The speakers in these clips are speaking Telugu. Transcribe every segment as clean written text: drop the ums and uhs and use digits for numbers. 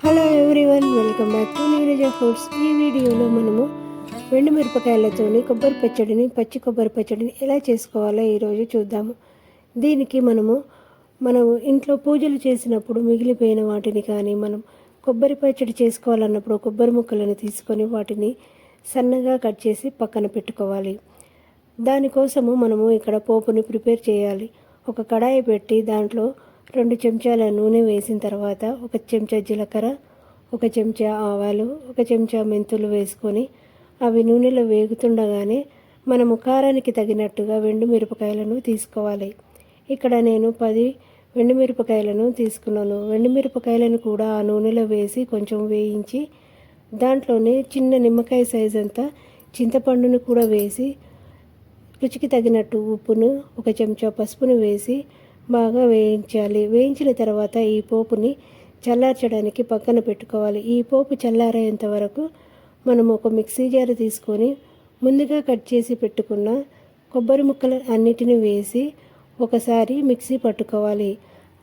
Hello everyone, welcome back to Neeraja foods. ఈ వీడియోలో మనము వెండి మిరపకాయలతోని కొబ్బరి పచ్చడిని, పచ్చి కొబ్బరి పచ్చడిని ఎలా చేసుకోవాలో ఈరోజు చూద్దాము. దీనికి మనము ఇంట్లో పూజలు చేసినప్పుడు మిగిలిపోయిన వాటిని కానీ, మనం కొబ్బరి పచ్చడి చేసుకోవాలన్నప్పుడు కొబ్బరి ముక్కలను తీసుకొని వాటిని సన్నగా కట్ చేసి పక్కన పెట్టుకోవాలి. దానికోసము మనము ఇక్కడ పోపుని ప్రిపేర్ చేయాలి. ఒక కడాయి పెట్టి దాంట్లో 2 చెంచాల నూనె వేసిన తర్వాత 1 చెంచా జీలకర్ర, 1 చెంచా ఆవాలు, 1 చెంచా మెంతులు వేసుకొని అవి నూనెలో వేగుతుండగానే మనము కారానికి తగినట్టుగా వెండి మిరపకాయలను తీసుకోవాలి. ఇక్కడ నేను 10 వెండి మిరపకాయలను తీసుకున్నాను. వెండి మిరపకాయలను కూడా ఆ నూనెలో వేసి కొంచెం వేయించి దాంట్లోనే చిన్న నిమ్మకాయ సైజ్ అంతా చింతపండును కూడా వేసి రుచికి తగినట్టు ఉప్పును, 1 చెంచా పసుపును వేసి బాగా వేయించాలి. వేయించిన తర్వాత ఈ పోపుని చల్లార్చడానికి పక్కన పెట్టుకోవాలి. ఈ పోపు చల్లారేంత వరకు మనము ఒక మిక్సీ జార్ తీసుకొని ముందుగా కట్ చేసి పెట్టుకున్న కొబ్బరి ముక్కలు అన్నిటిని వేసి ఒకసారి మిక్సీ పట్టుకోవాలి.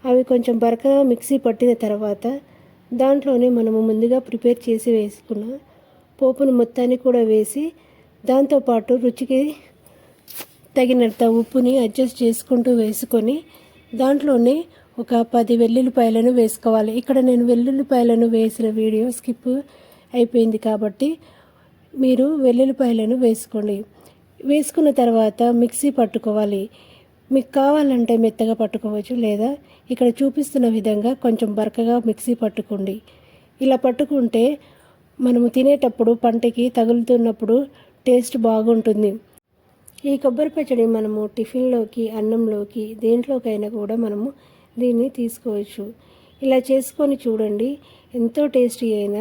అవి కొంచెం బరకగా మిక్సీ పట్టిన తర్వాత దాంట్లోనే మనము ముందుగా ప్రిపేర్ చేసి వేసుకున్న పోపును మొత్తాన్ని కూడా వేసి దాంతోపాటు రుచికి తగినంత ఉప్పుని అడ్జస్ట్ చేసుకుంటూ వేసుకొని దాంట్లోనే ఒక 10 వెల్లుల్లిపాయలను వేసుకోవాలి. ఇక్కడ నేను వెల్లుల్లిపాయలను వేసిన వీడియో స్కిప్ అయిపోయింది కాబట్టి మీరు వెల్లుల్లిపాయలను వేసుకోండి. వేసుకున్న తర్వాత మిక్సీ పట్టుకోవాలి. మీకు కావాలంటే మెత్తగా పట్టుకోవచ్చు, లేదా ఇక్కడ చూపిస్తున్న విధంగా కొంచెం బరకగా మిక్సీ పట్టుకోండి. ఇలా పట్టుకుంటే మనము తినేటప్పుడు పంటకి తగులుతున్నప్పుడు టేస్ట్ బాగుంటుంది. ఈ కొబ్బరి పచ్చడి మనము టిఫిన్లోకి, అన్నంలోకి, దేంట్లోకైనా కూడా మనము దీన్ని తీసుకోవచ్చు. ఇలా చేసుకొని చూడండి. ఎంతో టేస్టీ అయిన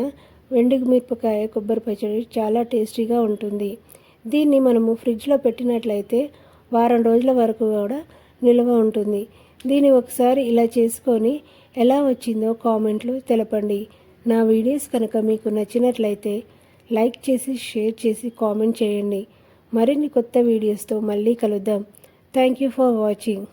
వెండి మిరపకాయ కొబ్బరి పచ్చడి చాలా టేస్టీగా ఉంటుంది. దీన్ని మనము ఫ్రిడ్జ్లో పెట్టినట్లయితే వారం రోజుల వరకు కూడా నిల్వ ఉంటుంది. దీన్ని ఒకసారి ఇలా చేసుకొని ఎలా వచ్చిందో కామెంట్లో తెలపండి. నా వీడియోస్ కనుక మీకు నచ్చినట్లయితే లైక్ చేసి, షేర్ చేసి, కామెంట్ చేయండి. మరిన్ని కొత్త వీడియోస్తో మళ్ళీ కలుద్దాం. Thank you for watching.